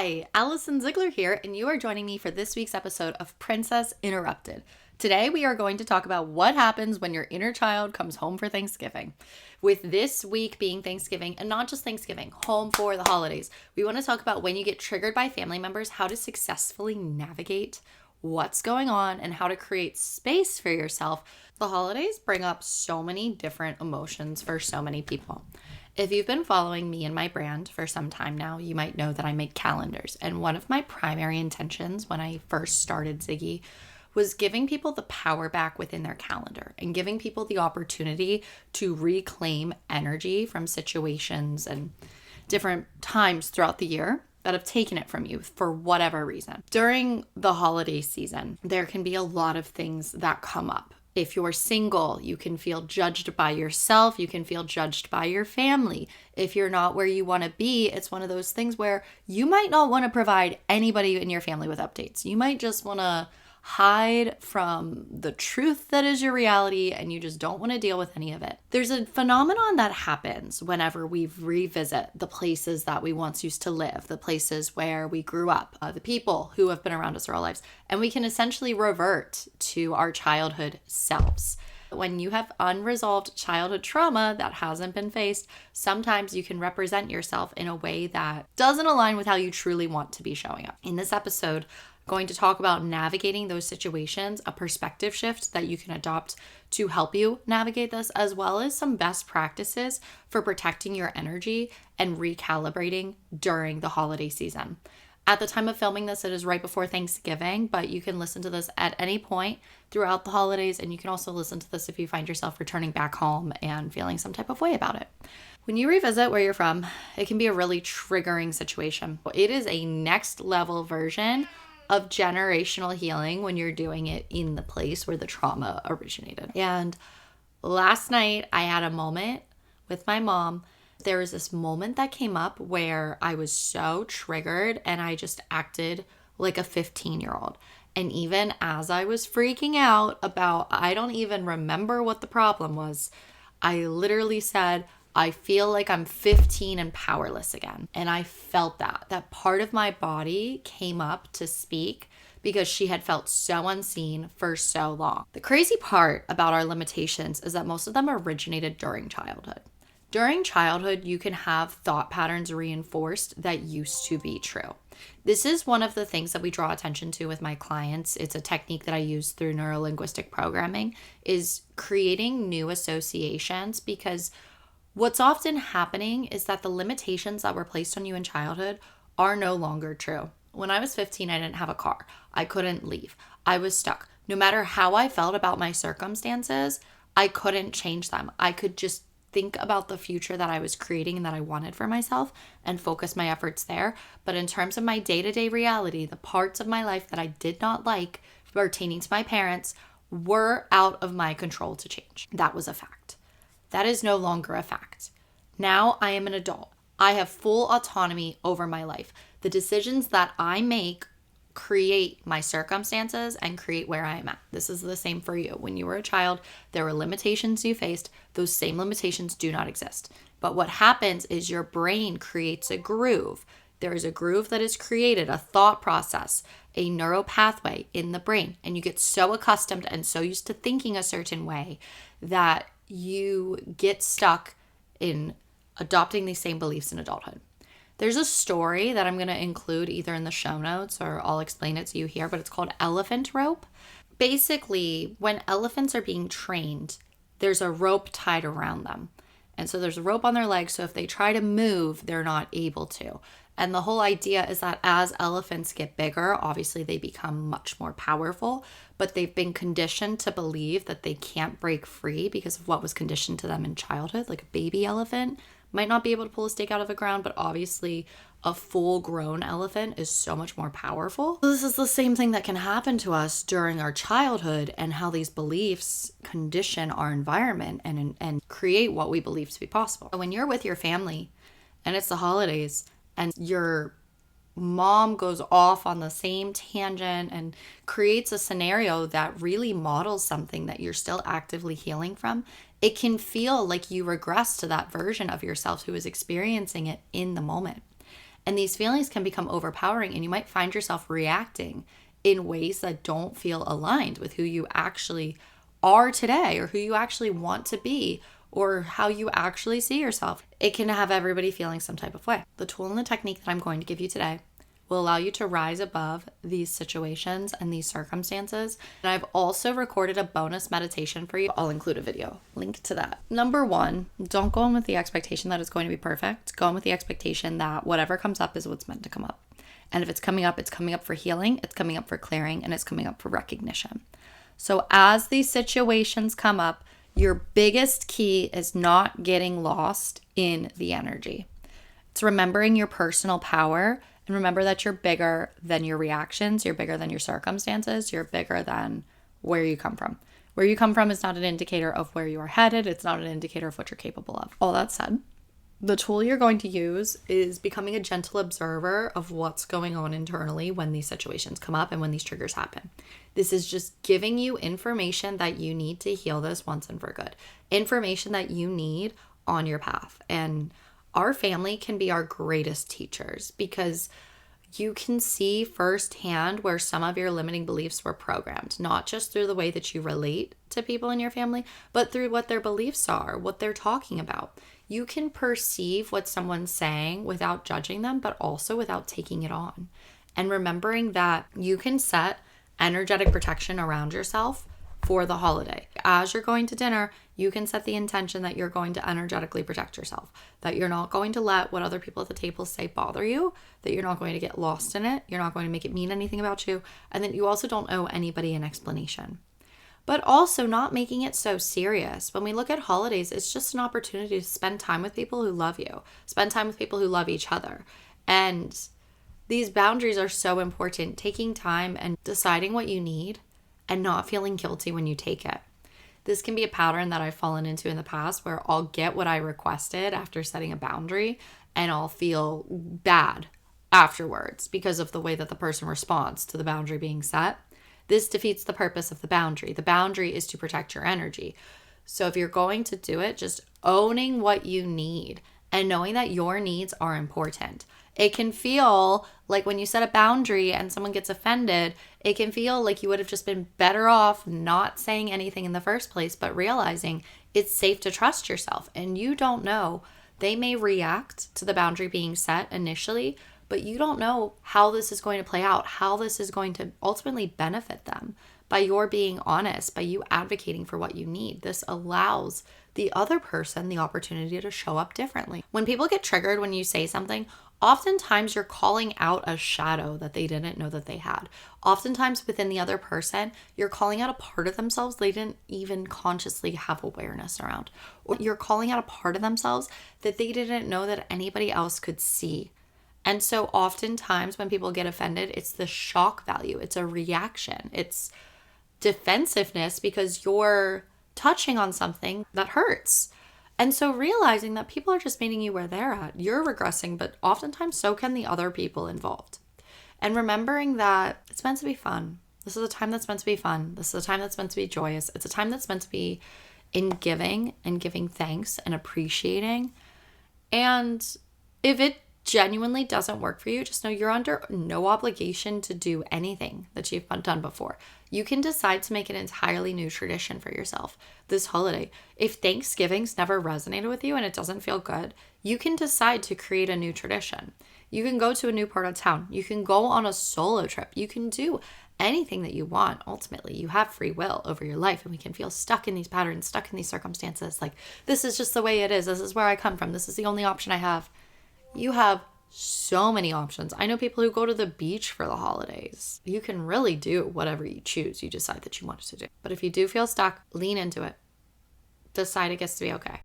Hi, Allison Ziegler here, and you are joining me for this week's episode of Princess Interrupted. Today, we are going to talk about what happens when your inner child comes home for Thanksgiving. With this week being Thanksgiving, and not just Thanksgiving, home for the holidays, we want to talk about when you get triggered by family members, how to successfully navigate what's going on, and how to create space for yourself. The holidays bring up so many different emotions for so many people. If you've been following me and my brand for some time now, you might know that I make calendars. And one of my primary intentions when I first started Ziggy was giving people the power back within their calendar and giving people the opportunity to reclaim energy from situations and different times throughout the year that have taken it from you for whatever reason. During the holiday season, there can be a lot of things that come up. If you're single, you can feel judged by yourself. You can feel judged by your family. If you're not where you want to be, it's one of those things where you might not want to provide anybody in your family with updates. You might just want to hide from the truth that is your reality, and you just don't want to deal with any of it. There's a phenomenon that happens whenever we revisit the places that we once used to live, the places where we grew up, the people who have been around us our lives, and we can essentially revert to our childhood selves. When you have unresolved childhood trauma that hasn't been faced, sometimes you can represent yourself in a way that doesn't align with how you truly want to be showing up. In this episode, going to talk about navigating those situations, a perspective shift that you can adopt to help you navigate this, as well as some best practices for protecting your energy and recalibrating during the holiday season. At the time of filming this, it is right before Thanksgiving, but you can listen to this at any point throughout the holidays, and you can also listen to this if you find yourself returning back home and feeling some type of way about it. When you revisit where you're from, it can be a really triggering situation. It is a next level version of generational healing when you're doing it in the place where the trauma originated. And last night I had a moment with my mom. There was this moment that came up where I was so triggered and I just acted like a 15-year-old. And even as I was freaking out about, I don't even remember what the problem was, I literally said, I feel like I'm 15 and powerless again. And I felt that part of my body came up to speak because she had felt so unseen for so long. The crazy part about our limitations is that most of them originated during childhood. During childhood, you can have thought patterns reinforced that used to be true. This is one of the things that we draw attention to with my clients. It's a technique that I use through neurolinguistic programming, is creating new associations, because what's often happening is that the limitations that were placed on you in childhood are no longer true. When I was 15, I didn't have a car. I couldn't leave. I was stuck. No matter how I felt about my circumstances, I couldn't change them. I could just think about the future that I was creating and that I wanted for myself and focus my efforts there. But in terms of my day-to-day reality, the parts of my life that I did not like pertaining to my parents were out of my control to change. That was a fact. That is no longer a fact. Now I am an adult. I have full autonomy over my life. The decisions that I make create my circumstances and create where I am at. This is the same for you. When you were a child, there were limitations you faced. Those same limitations do not exist. But what happens is your brain creates a groove. There is a groove that is created, a thought process, a neural pathway in the brain. And you get so accustomed and so used to thinking a certain way that you get stuck in adopting these same beliefs in adulthood. There's a story that I'm going to include either in the show notes or I'll explain it to you here, but it's called elephant rope. Basically, when elephants are being trained, there's a rope tied around them. And so there's a rope on their legs, so if they try to move, they're not able to. And the whole idea is that as elephants get bigger, obviously they become much more powerful, but they've been conditioned to believe that they can't break free because of what was conditioned to them in childhood. Like a baby elephant might not be able to pull a stake out of the ground, but obviously a full-grown elephant is so much more powerful. So this is the same thing that can happen to us during our childhood, and how these beliefs condition our environment and create what we believe to be possible. When you're with your family and it's the holidays and your mom goes off on the same tangent and creates a scenario that really models something that you're still actively healing from, it can feel like you regress to that version of yourself who is experiencing it in the moment. And these feelings can become overpowering, and you might find yourself reacting in ways that don't feel aligned with who you actually are today, or who you actually want to be, or how you actually see yourself. It can have everybody feeling some type of way. The tool and the technique that I'm going to give you today will allow you to rise above these situations and these circumstances. And I've also recorded a bonus meditation for you. I'll include a video link to that. Number one, don't go in with the expectation that it's going to be perfect. Go in with the expectation that whatever comes up is what's meant to come up. And if it's coming up for healing, it's coming up for clearing, and it's coming up for recognition. So as these situations come up, your biggest key is not getting lost in the energy. It's remembering your personal power. And remember that you're bigger than your reactions. You're bigger than your circumstances. You're bigger than where you come from. Where you come from is not an indicator of where you are headed. It's not an indicator of what you're capable of. All that said, the tool you're going to use is becoming a gentle observer of what's going on internally when these situations come up and when these triggers happen. This is just giving you information that you need to heal this once and for good. Information that you need on your path. And our family can be our greatest teachers, because you can see firsthand where some of your limiting beliefs were programmed, not just through the way that you relate to people in your family, but through what their beliefs are, what they're talking about. You can perceive what someone's saying without judging them, but also without taking it on. And remembering that you can set energetic protection around yourself for the holiday. As you're going to dinner, you can set the intention that you're going to energetically protect yourself, that you're not going to let what other people at the table say bother you, that you're not going to get lost in it, you're not going to make it mean anything about you, and that you also don't owe anybody an explanation. But also not making it so serious. When we look at holidays, it's just an opportunity to spend time with people who love you, spend time with people who love each other. And these boundaries are so important. Taking time and deciding what you need and not feeling guilty when you take it. This can be a pattern that I've fallen into in the past, where I'll get what I requested after setting a boundary and I'll feel bad afterwards because of the way that the person responds to the boundary being set. This defeats the purpose of the boundary. The boundary is to protect your energy. So if you're going to do it, just owning what you need and knowing that your needs are important. It can feel like when you set a boundary and someone gets offended, it can feel like you would have just been better off not saying anything in the first place, but realizing it's safe to trust yourself. And you don't know. They may react to the boundary being set initially, but you don't know how this is going to play out, how this is going to ultimately benefit them. By your being honest, by you advocating for what you need, this allows the other person the opportunity to show up differently. When people get triggered when you say something, oftentimes you're calling out a shadow that they didn't know that they had. Oftentimes within the other person, you're calling out a part of themselves they didn't even consciously have awareness around. Or you're calling out a part of themselves that they didn't know that anybody else could see. And so oftentimes when people get offended, it's the shock value. It's a reaction. It's defensiveness because you're touching on something that hurts. And so realizing that people are just meeting you where they're at, you're regressing, but oftentimes so can the other people involved. And remembering that it's meant to be fun. This is a time that's meant to be fun. This is a time that's meant to be joyous. It's a time that's meant to be in giving and giving thanks and appreciating. And if it genuinely doesn't work for you, just know you're under no obligation to do anything that you've done before. You can decide to make an entirely new tradition for yourself this holiday. If Thanksgiving's never resonated with you and it doesn't feel good, you can decide to create a new tradition. You can go to a new part of town. You can go on a solo trip. You can do anything that you want. Ultimately, you have free will over your life, and we can feel stuck in these patterns, stuck in these circumstances. Like, this is just the way it is. This is where I come from. This is the only option I have. You have so many options. I know people who go to the beach for the holidays. You can really do whatever you choose, you decide that you want to do. But if you do feel stuck, lean into it. Decide it gets to be okay.